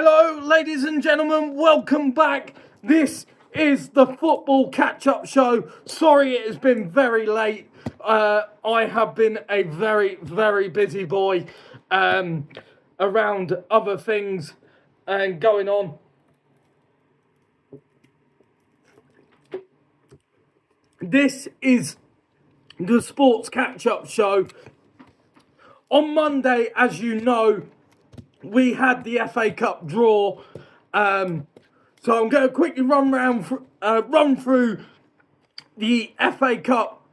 Hello, ladies and gentlemen, welcome back. This is the football catch-up show. Sorry it has been very late. I have been a very, very busy boy around other things and going on. This is the sports catch-up show. On Monday, as you know, we had the FA Cup draw. So I'm going to quickly run through the FA Cup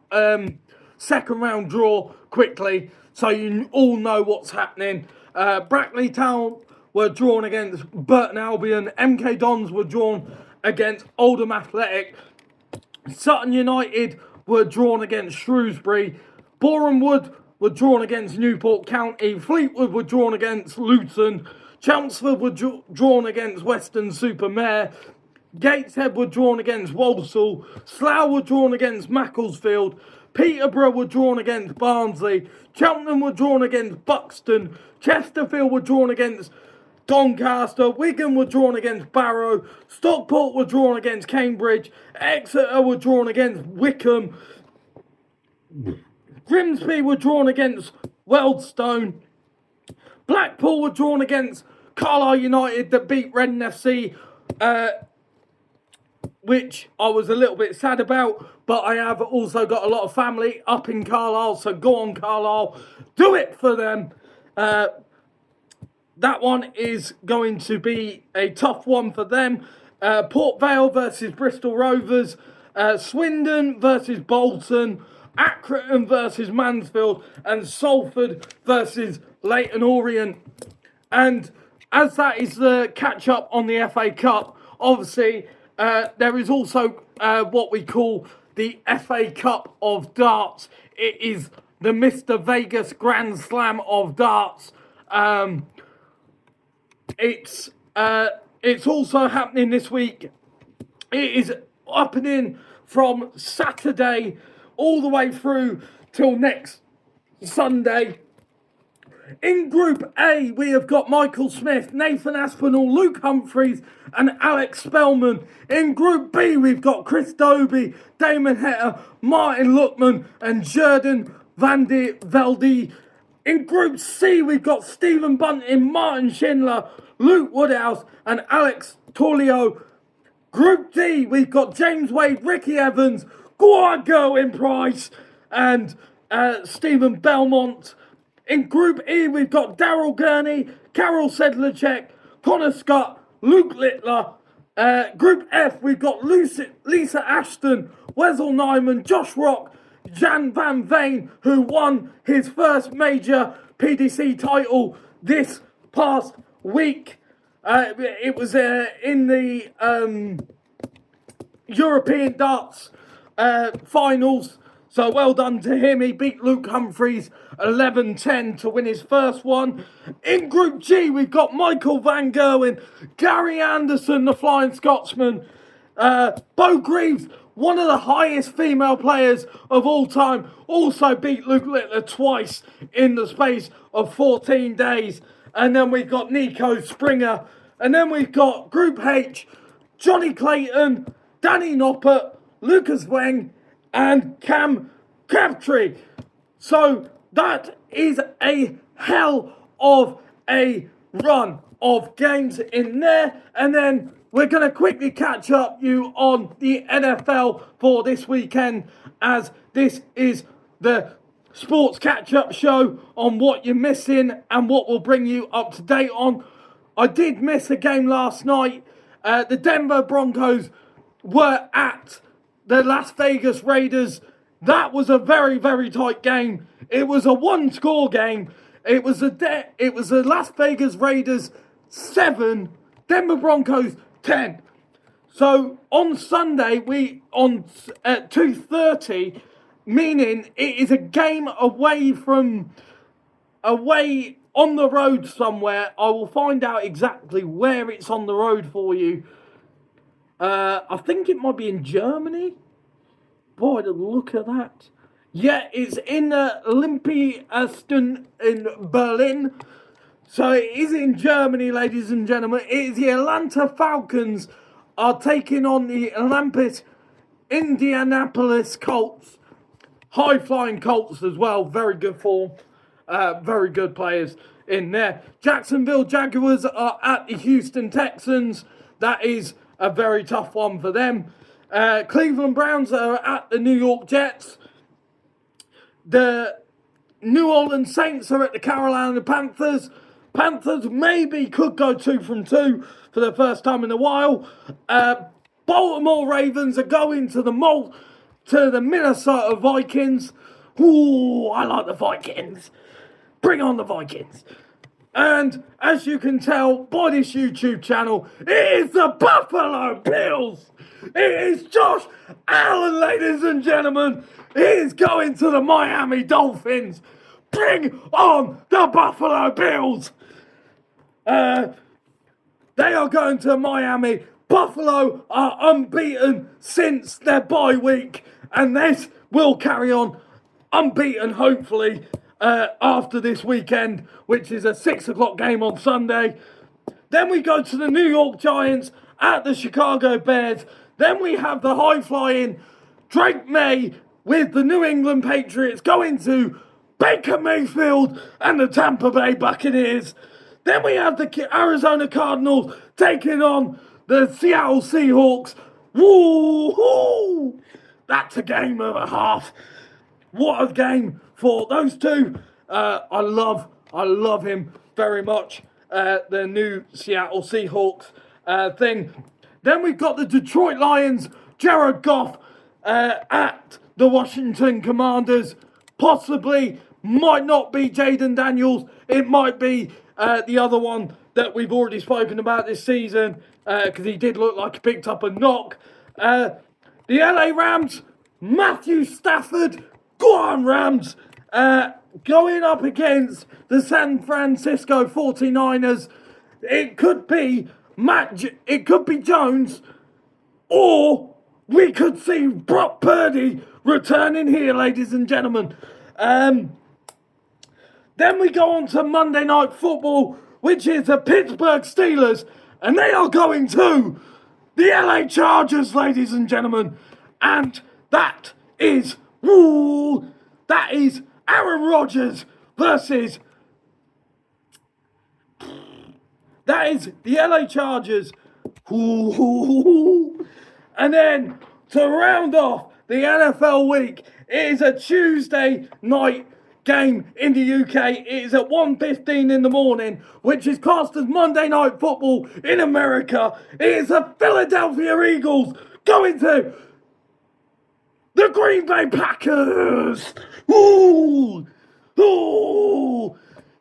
second round draw quickly, so you all know what's happening. Brackley Town were drawn against Burton Albion. MK Dons were drawn against Oldham Athletic. Sutton United were drawn against Shrewsbury. Boreham Wood were drawn against Newport County. Fleetwood were drawn against Luton. Chelmsford were drawn against Weston-super-Mare. Gateshead were drawn against Walsall. Slough were drawn against Macclesfield. Peterborough were drawn against Barnsley. Cheltenham were drawn against Buxton. Chesterfield were drawn against Doncaster. Wigan were drawn against Barrow. Stockport were drawn against Cambridge. Exeter were drawn against Wickham. Grimsby were drawn against Wealdstone. Blackpool were drawn against Carlisle United that beat Reading FC, which I was a little bit sad about, but I have also got a lot of family up in Carlisle, so go on Carlisle, do it for them. That one is going to be a tough one for them. Port Vale versus Bristol Rovers, Swindon versus Bolton, Accrington versus Mansfield, and Salford versus Leyton Orient. And as that is the catch-up on the FA Cup, obviously there is also what we call the FA Cup of Darts. It is the Mr. Vegas Grand Slam of Darts. It's also happening this week. It is happening from Saturday all the way through till next Sunday. In Group A, we have got Michael Smith, Nathan Aspinall, Luke Humphreys and Alex Spellman. In Group B, we've got Chris Dobie, Damon Hetta, Martin Lookman and Jordan van der Velde. In Group C, we've got Stephen Bunting, Martin Schindler, Luke Woodhouse and Alex Torlio. Group D, we've got James Wade, Ricky Evans, Guago Price and Stephen Belmont. In Group E, we've got Daryl Gurney, Carol Sedlacek, Connor Scott, Luke Littler. Group F, we've got Lisa Ashton, Wessel Nyman, Josh Rock, Jan Van Veen, who won his first major PDC title this past week. It was in the European Darts finals. So well done to him. He beat Luke Humphreys 11-10 to win his first one. In Group G, we've got Michael Van Gerwen, Gary Anderson, the Flying Scotsman, Bo Greaves, one of the highest female players of all time, also beat Luke Littler twice in the space of 14 days. And then we've got Nico Springer. And then we've got Group H, Johnny Clayton, Danny Noppert, Lucas Weng, and Cam Crabtree. So that is a hell of a run of games in there. And then we're going to quickly catch up you on the NFL for this weekend, as this is the sports catch-up show on what you're missing and what will bring you up to date on. I did miss a game last night. The Denver Broncos were at the Las Vegas Raiders. That was a very, very tight game. It was a one-score game. It was the Las Vegas Raiders 7, Denver Broncos 10. So on Sunday at 2:30, meaning it is a game away on the road somewhere. I will find out exactly where it's on the road for you. I think it might be in Germany. Boy, look at that. Yeah, it's in Olympiaston in Berlin. So it is in Germany, ladies and gentlemen. It is the Atlanta Falcons are taking on the Indianapolis Colts. High-flying Colts as well. Very good form. Very good players in there. Jacksonville Jaguars are at the Houston Texans. That is a very tough one for them. Cleveland Browns are at the New York Jets. The New Orleans Saints are at the Carolina Panthers. Panthers maybe could go 2 from 2 for the first time in a while. Baltimore Ravens are going to the Minnesota Vikings. Ooh, I like the Vikings. Bring on the Vikings. And as you can tell by this YouTube channel, it is the Buffalo Bills. It is Josh Allen, ladies and gentlemen. He is going to the Miami Dolphins. Bring on the Buffalo Bills. They are going to Miami. Buffalo are unbeaten since their bye week. And this will carry on unbeaten, hopefully, after this weekend, which is a 6 o'clock game on Sunday. Then we go to the New York Giants at the Chicago Bears. Then we have the high-flying Drake May with the New England Patriots going to Baker Mayfield and the Tampa Bay Buccaneers. Then we have the Arizona Cardinals taking on the Seattle Seahawks. Woo-hoo! That's a game and a half. What a game for those two. I love him very much. The new Seattle Seahawks thing. Then we've got the Detroit Lions, Jared Goff at the Washington Commanders. Possibly, might not be Jaden Daniels. It might be the other one that we've already spoken about this season, because he did look like he picked up a knock. The LA Rams, Matthew Stafford, go on Rams, going up against the San Francisco 49ers. It could be it could be Jones, or we could see Brock Purdy returning here, ladies and gentlemen. Then we go on to Monday Night Football, which is the Pittsburgh Steelers, and they are going to the LA Chargers, ladies and gentlemen. And that is Aaron Rodgers versus... That is the LA Chargers. And then to round off the NFL week, it is a Tuesday night game in the UK. It is at 1:15 in the morning, which is classed as Monday Night Football in America. It is the Philadelphia Eagles going to the Green Bay Packers.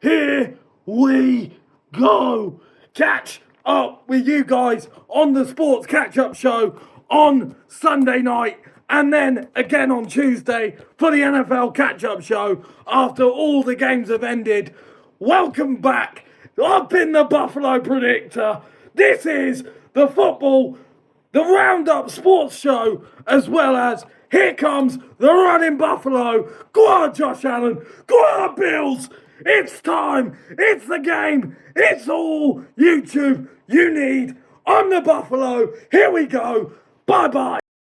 Here we go. Catch up with you guys on the Sports Catch-Up Show on Sunday night, and then again on Tuesday for the NFL Catch-Up Show after all the games have ended. Welcome back. I've been the Buffalo Predictor. This is the Roundup Sports Show, as well as here comes the Running Buffalo. Go on, Josh Allen. Go on, Bills. It's time. It's the game. It's all YouTube you need on the Buffalo. Here we go. Bye-bye.